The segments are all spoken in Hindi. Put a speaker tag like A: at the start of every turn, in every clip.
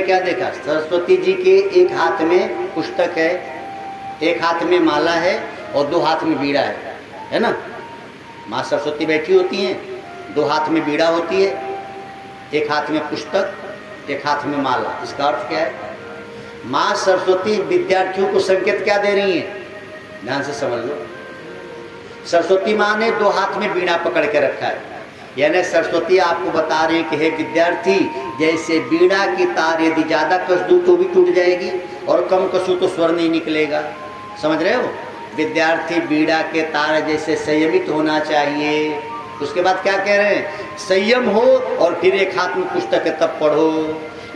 A: क्या देखा, सरस्वती जी के एक हाथ में पुस्तक है, एक हाथ में माला है और दो हाथ में बीड़ा है ना। माँ सरस्वती बैठी होती हैं, दो हाथ में बीड़ा होती है, एक हाथ में पुस्तक, एक हाथ में माला। इसका अर्थ क्या है? माँ सरस्वती विद्यार्थियों को संकेत क्या दे रही हैं? ध्यान से समझ लो। सरस्वती माँ ने दो हाथ में बीड़ा पकड़ के रखा है, यानी सरस्वती आपको बता रही है कि हे विद्यार्थी, जैसे बीड़ा की तार यदि ज्यादा कस दूं तो भी टूट जाएगी और कम कसूं तो स्वर नहीं निकलेगा। समझ रहे हो? विद्यार्थी बीड़ा के तार जैसे संयमित होना चाहिए। उसके बाद क्या कह रहे हैं? संयम हो और फिर एक हाथ में पुस्तक है तब पढ़ो,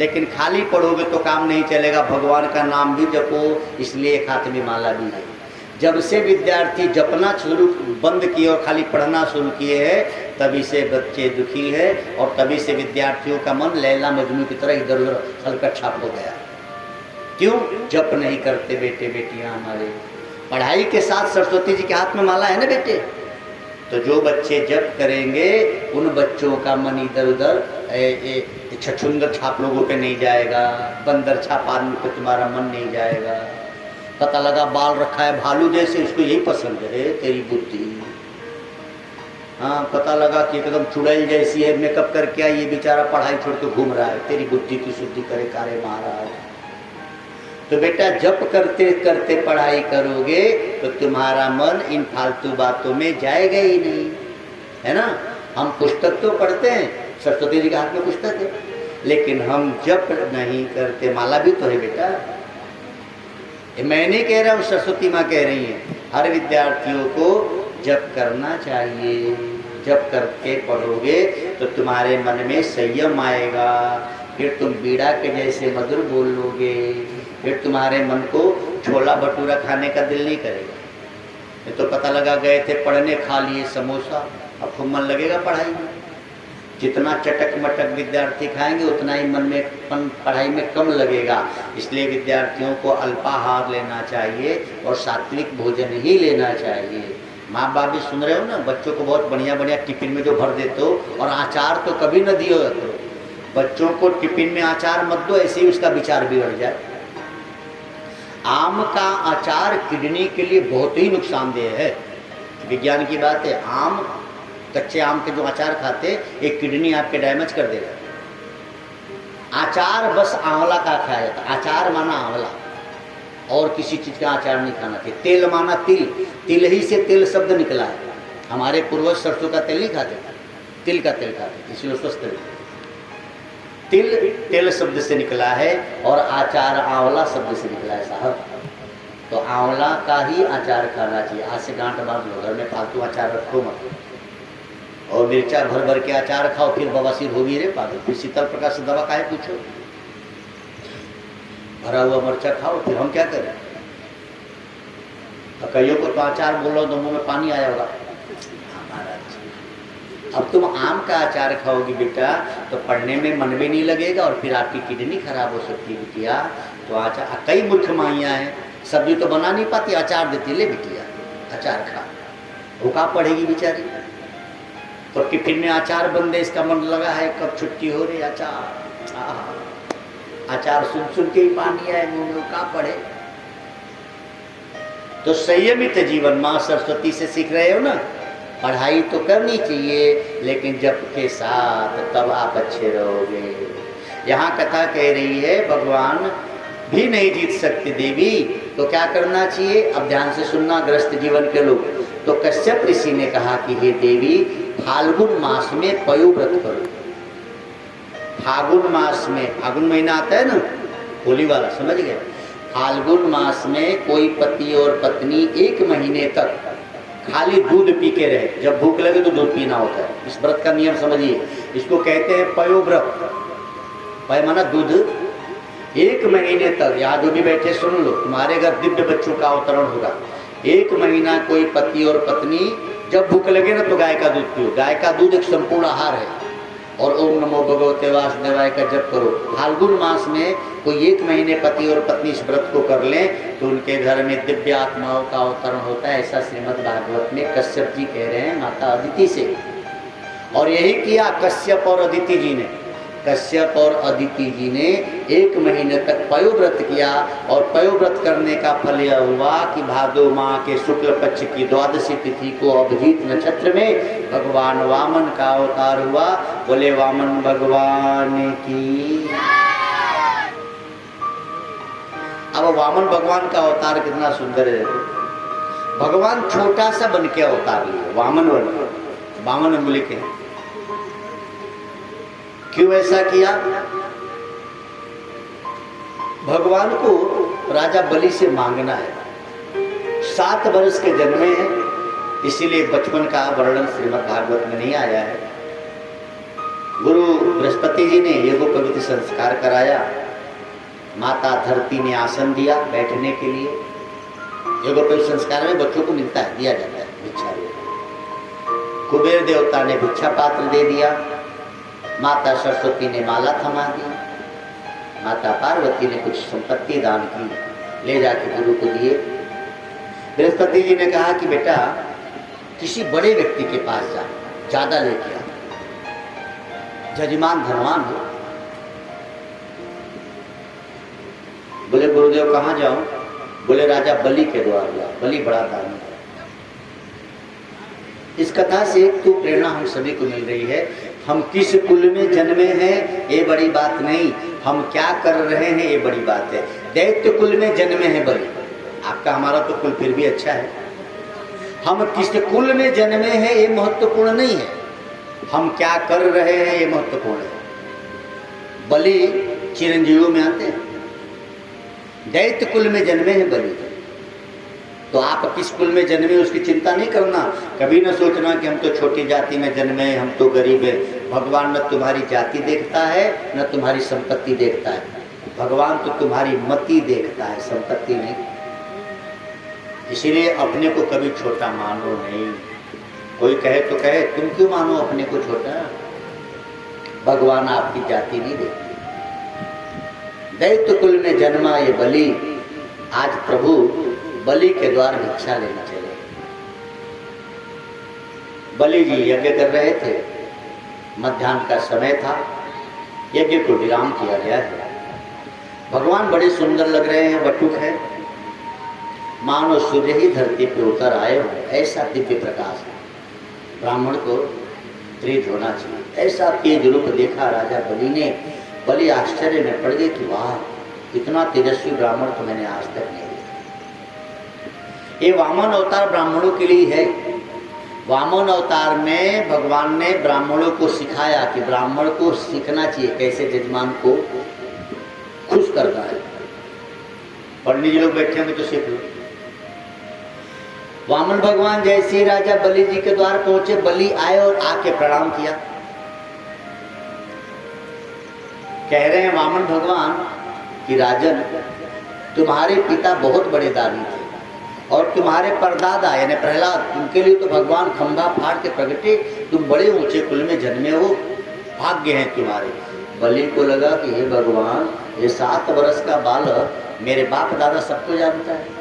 A: लेकिन खाली पढ़ोगे तो काम नहीं चलेगा। भगवान का नाम भी जपो, इसलिए एक हाथ में माला भी है। जब से विद्यार्थी जपना शुरू बंद किए और खाली पढ़ना शुरू किए हैं, तभी से बच्चे दुखी है और तभी से विद्यार्थियों का मन लैला मजनू की तरह इधर उधर हल्का छाप हो गया। क्यों? जप नहीं करते बेटे बेटियां हमारे। पढ़ाई के साथ सरस्वती जी के हाथ में माला है ना बेटे, तो जो बच्चे जप करेंगे उन बच्चों का मन इधर उधर छछुंदर छाप लोगों पे नहीं जाएगा, बंदर छाप आदमी पे तुम्हारा मन नहीं जाएगा। पता लगा बाल रखा है भालू जैसे, उसको यही पसंद है तेरी बुद्धि। हाँ, पता लगा कि एकदम चुड़ैल जैसी है, मेकअप करके ये बेचारा पढ़ाई छोड़ के घूम रहा है, तेरी बुद्धि की शुद्धि करे कारे महाराज। तो बेटा जप करते करते पढ़ाई करोगे तो तुम्हारा मन इन फालतू बातों में जाएगा ही नहीं, है ना। हम पुस्तक तो पढ़ते हैं, सरस्वती जी के हाथ में पुस्तक है, लेकिन हम जप नहीं करते। माला भी तो है बेटा, मैं नहीं कह रहा हूँ, सरस्वती माँ कह रही हैं। हर विद्यार्थियों को जप करना चाहिए। जप करके पढ़ोगे तो तुम्हारे मन में संयम आएगा, फिर तुम बीड़ा के जैसे मधुर बोल लोगे, फिर तुम्हारे मन को छोला भटूरा खाने का दिल नहीं करेगा। ये तो पता लगा गए थे पढ़ने, खा लिए समोसा, अब खूब मन लगेगा पढ़ाई में। जितना चटक मटक विद्यार्थी खाएंगे उतना ही मन में पढ़ाई में कम लगेगा। इसलिए विद्यार्थियों को अल्पाहार लेना चाहिए और सात्विक भोजन ही लेना चाहिए। माँ बाप भी सुन रहे हो ना, बच्चों को बहुत बढ़िया बढ़िया टिफिन में जो भर देते हो, और अचार तो कभी न दियो करो बच्चों को। टिफिन में अचार मत दो, ऐसे ही उसका विचार बिगड़ जाए। आम का अचार किडनी के लिए बहुत ही नुकसानदेह है, विज्ञान की बात है। आम, कच्चे आम के जो अचार खाते, एक किडनी आपके डैमेज कर देगा। अचार बस आंवला का खाया जाता, अचार माना आंवला, और किसी चीज का अचार नहीं खाना चाहिए। तेल माना तिल, तिल ही से तेल शब्द निकला है। हमारे पूर्वज सरसों का तेल नहीं खाते, तिल का तेल खाते, इसलिए स्वस्थ रहते। तिल तेल शब्द से निकला है और आचार आंवला शब्द से निकला है साहब। तो आंवला का ही अचार खाना चाहिए। आज से गांठ बांध लो, घर में फालतू अचार रखो मत, और मिर्चा भर भर के अचार खाओ, फिर बवासीर होगी रे पागल। फिर शीतल प्रकाश से दवा काहे पूछो? भरा हुआ मिर्चा खाओ, फिर हम क्या करें? कईयों को तो अचार बोलो तो मुंह में पानी आया होगा। अब तुम आम का अचार खाओगी बेटा तो पढ़ने में मन भी नहीं लगेगा और फिर आपकी किडनी खराब हो सकती है बिटिया। तो अचार, कई मूर्ख माइयाँ हैं, सब्जी तो बना नहीं पाती, अचार देती, ले बिटिया अचार खा। भूखा पड़ेगी बेचारी, तो टिफिन में अचार बन दे, इसका मन लगा है कब छुट्टी हो रही, अचार अचार सुन सुन के ही पानी आए मुंह में, का पड़े। तो संयमित जीवन माँ सरस्वती से सीख रहे हो ना। पढ़ाई तो करनी चाहिए, लेकिन जप के साथ, तब आप अच्छे रहोगे। यहाँ कथा कह रही है भगवान भी नहीं जीत सकते देवी, तो क्या करना चाहिए? अब ध्यान से सुनना ग्रस्त जीवन के लोग। तो कश्यप ऋषि ने कहा कि हे देवी, फाल्गुन मास में पयोव्रत करो। फागुन मास में, फागुन महीना आता है ना, होली वाला, समझ गए? फाल्गुन मास में कोई पति और पत्नी 1 महीने तक खाली दूध पी के रहे। जब भूख लगे तो दूध पीना होता है। इस व्रत का नियम समझिए, इसको कहते हैं पयोव्रत। पय माना दूध। 1 महीने तक, यहाँ जो भी बैठे सुन लो, तुम्हारे घर दिव्य बच्चों का अवतरण होगा। 1 महीना कोई पति और पत्नी, जब भूख लगे ना तो गाय का दूध पियो। गाय का दूध एक संपूर्ण आहार है। और ओम नमो भगवते वासुदेवाय का जप करो। फाल्गुन मास में कोई 1 महीने पति और पत्नी इस व्रत को कर लें तो उनके घर में दिव्य आत्माओं का अवतरण होता है। ऐसा श्रीमद् भागवत में कश्यप जी कह रहे हैं माता अदिति से। और यही किया कश्यप और अदिति जी ने। कश्यप और अदिति जी ने 1 महीने तक पयोव्रत किया और पयोव्रत करने का फल यह हुआ कि भादो माह के शुक्ल पक्ष की 12वीं तिथि को अभिजीत नक्षत्र में भगवान वामन का अवतार हुआ। बोले वामन भगवान की। अब वामन भगवान का अवतार कितना सुंदर है। भगवान छोटा सा बन के अवतार लिए, वामन बन के, 52 अंगुली के। क्यों ऐसा किया? भगवान को राजा बलि से मांगना है। 7 वर्ष के जन्मे हैं, इसीलिए बचपन का वर्णन श्रीमद् भागवत में नहीं आया है। गुरु बृहस्पति जी ने यज्ञोपवीत संस्कार कराया। माता धरती ने आसन दिया बैठने के लिए। यज्ञोपवीत संस्कार में बच्चों को मिलता है, दिया जाता है भिक्षा। कुबेर देवता ने भिक्षा पात्र दे दिया। माता सरस्वती ने माला थमा दी। माता पार्वती ने कुछ संपत्ति दान की, ले जाके गुरु को दिए। बृहस्पति जी ने कहा कि बेटा किसी बड़े व्यक्ति के पास जा, ज्यादा लेके आ, जजमान धनवान हो। बोले गुरुदेव कहाँ जाऊं? बोले राजा बलि के द्वार जाओ, बलि बड़ा दानी है। इस कथा से एक तो प्रेरणा हम सभी को मिल रही है। हम किस कुल में जन्मे हैं ये बड़ी बात नहीं, हम क्या कर रहे हैं ये बड़ी बात है। दैत्य कुल में जन्मे हैं बलि, आपका हमारा तो कुल फिर भी अच्छा है। हम किस कुल में जन्मे हैं ये महत्वपूर्ण नहीं है, हम क्या कर रहे हैं ये महत्वपूर्ण है। बलि चिरंजीवियों में आते हैं। दैत्य कुल में जन्मे हैं बलि, तो आप किस कुल में जन्मे उसकी चिंता नहीं करना। कभी न सोचना कि हम तो छोटी जाति में जन्मे, हम तो गरीब हैं। भगवान न तुम्हारी जाति देखता है न तुम्हारी संपत्ति देखता है। भगवान तो तुम्हारी मति देखता है, संपत्ति नहीं। इसीलिए अपने को कभी छोटा मानो नहीं। कोई कहे तो कहे, तुम क्यों मानो अपने को छोटा? भगवान आपकी जाति नहीं देखते। दैत्य कुल में जन्मा ये बलि आज प्रभु बलि के द्वार भिक्षा लेना चले। बलि जी यज्ञ कर रहे थे, मध्याह्न का समय था, यज्ञ को विराम किया गया है। भगवान बड़े सुंदर लग रहे हैं, वटुक है, मानो सूर्य ही धरती पे उतर आए हो, ऐसा दिव्य प्रकाश है। ब्राह्मण को प्रीत होना चाहिए। ऐसा तेज रूप देखा राजा बलि ने। बलि आश्चर्य में पड़ गए कि वाह, इतना तेजस्वी ब्राह्मण तो मैंने आज तक नहीं देखा। ये वामन अवतार ब्राह्मणों के लिए है। वामन अवतार में भगवान ने ब्राह्मणों को सिखाया कि ब्राह्मण को सीखना चाहिए कैसे जजमान को खुश करना है। पंडित जी लोग बैठे होंगे तो सीख लो। वामन भगवान जैसे ही राजा बलि जी के द्वार पहुंचे, बलि आए और आके प्रणाम किया। कह रहे हैं वामन भगवान कि राजन, तुम्हारे पिता बहुत बड़े दानी थे और तुम्हारे परदादा यानी प्रहलाद, उनके लिए तो भगवान खंभा फाड़ के प्रगटे। तुम बड़े ऊंचे कुल में जन्मे हो, भाग्य हैं तुम्हारे। बलि को लगा कि हे भगवान, ये 7 वर्ष का बालक मेरे बाप दादा सबको जानता है।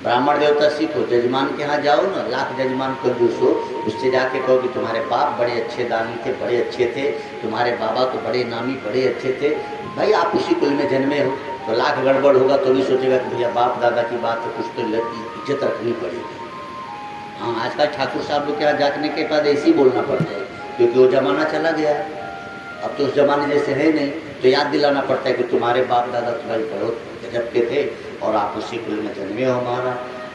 A: ब्राह्मण देवता सीखो, जजमान के यहाँ जाओ ना, लाख जजमान को दूसो, उससे जाके कहो कि तुम्हारे बाप बड़े अच्छे दानी थे, बड़े अच्छे थे, तुम्हारे बाबा तो बड़े नामी बड़े अच्छे थे। भाई आप उसी कुल में जन्मे हो, तो लाख गड़बड़ होगा तो भी सोचेगा कि भैया बाप दादा की बात तो कुछ तो इज्जत रखनी पड़ेगी। हाँ, आजकल ठाकुर साहब लोग के यहाँ जाने के बाद ऐसे ही बोलना पड़ता है, क्योंकि वो जमाना चला गया है। अब तो उस जमाने जैसे है नहीं, तो याद दिलाना पड़ता है कि तुम्हारे बाप दादा तुम्हारे बहुत गजब के थे और आप उसी कुल में जन्मे हो हमारा।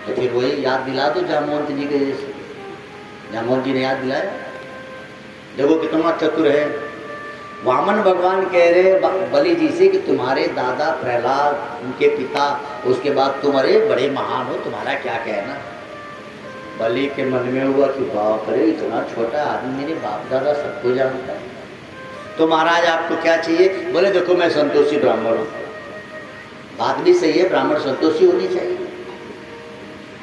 A: तो फिर वही याद दिला दो जामवंत जी के जैसे। जामवंत जी ने याद दिलाया, देखो कितना चतुर है। वामन भगवान कह रहे बलि जी से कि तुम्हारे दादा प्रहलाद, उनके पिता, उसके बाद तुम्हारे बड़े महान हो, तुम्हारा क्या कहना। बलि के मन में हुआ कि बाप रे, इतना छोटा आदमी मेरे बाप दादा सबको जानता है। तो महाराज आपको क्या चाहिए? बोले देखो मैं संतोषी ब्राह्मण हूँ। बात भी सही है, ब्राह्मण संतोषी होनी चाहिए।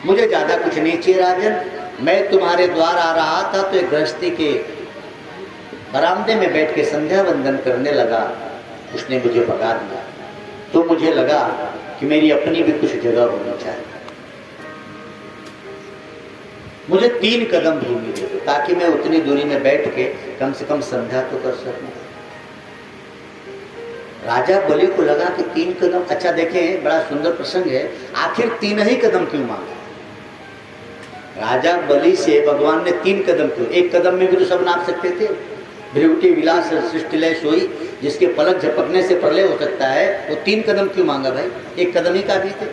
A: मुझे ज्यादा कुछ नहीं चाहिए राजन। मैं तुम्हारे द्वार आ रहा था तो एक गृहस्थी के बरामदे में बैठ के संध्या वंदन करने लगा, उसने मुझे भगा दिया। तो मुझे लगा कि मेरी अपनी भी कुछ जगह होनी चाहिए। मुझे 3 कदम भूमि दे दो। ताकि मैं उतनी दूरी में बैठ के कम से कम संध्या तो कर सकूं। राजा बलि को लगा कि 3 कदम, अच्छा देखें बड़ा सुंदर प्रसंग है, आखिर 3 ही कदम क्यों मांगे? राजा बलि से भगवान ने 3 कदम क्यों? 1 कदम में भी तो सब नाप सकते थे। भ्रिकुटी विलास सृष्टिलय सोई, जिसके पलक झपकने से प्रलय हो सकता है, वो 3 कदम क्यों मांगा भाई? 1 कदम ही काफी थे।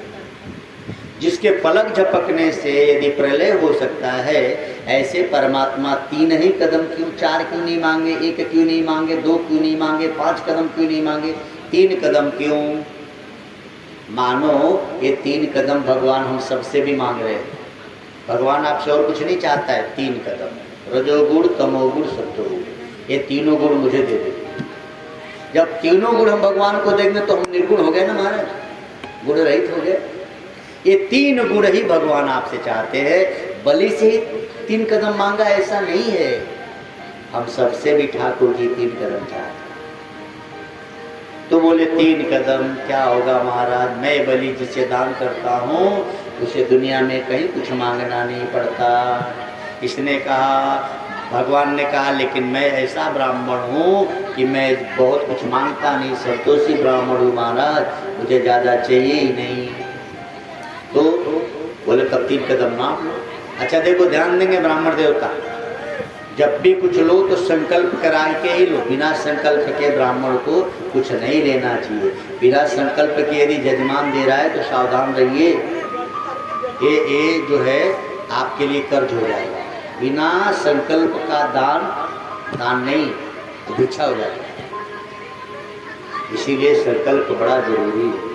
A: जिसके पलक झपकने से यदि प्रलय हो सकता है, ऐसे परमात्मा 3 ही कदम क्यों? 4 क्यों नहीं मांगे? 1 क्यों नहीं मांगे? 2 क्यों नहीं मांगे? 5 कदम क्यों नहीं मांगे? 3 कदम क्यों? मानो ये 3 कदम भगवान हम सबसे भी मांग रहे हैं। भगवान आपसे और कुछ नहीं चाहता है, 3 कदम, रजोगुण तमोगुण सत्वगुण, ये तीनों गुण मुझे दे दे। जब तीनों गुण हम भगवान को देंगे तो हम निर्गुण हो गए ना महाराज, गुण रहित हो गए। ये 3 गुण ही भगवान आपसे चाहते हैं। बलि से 3 कदम मांगा ऐसा नहीं है, हम सबसे भी ठाकुर जी 3 कदम चाहते हैं। तो बोले 3 कदम क्या होगा महाराज, मैं बलि जिसे दान करता हूँ उसे दुनिया में कहीं कुछ मांगना नहीं पड़ता। इसने कहा, भगवान ने कहा, लेकिन मैं ऐसा ब्राह्मण हूँ कि मैं बहुत कुछ मांगता नहीं, संतोषी ब्राह्मण हूँ महाराज, मुझे ज़्यादा चाहिए ही नहीं। तो बोले तब 3 कदम मांग लो। अच्छा देखो, ध्यान देंगे ब्राह्मण देवता, जब भी कुछ लो तो संकल्प करा के ही लो। बिना संकल्प के ब्राह्मण को कुछ नहीं लेना चाहिए। बिना संकल्प के यदि जजमान दे रहा है तो सावधान रहिए, ये जो है आपके लिए कर्ज हो जाएगा। बिना संकल्प का दान नहीं तो भिक्षा हो जाएगा। इसीलिए संकल्प बड़ा जरूरी है।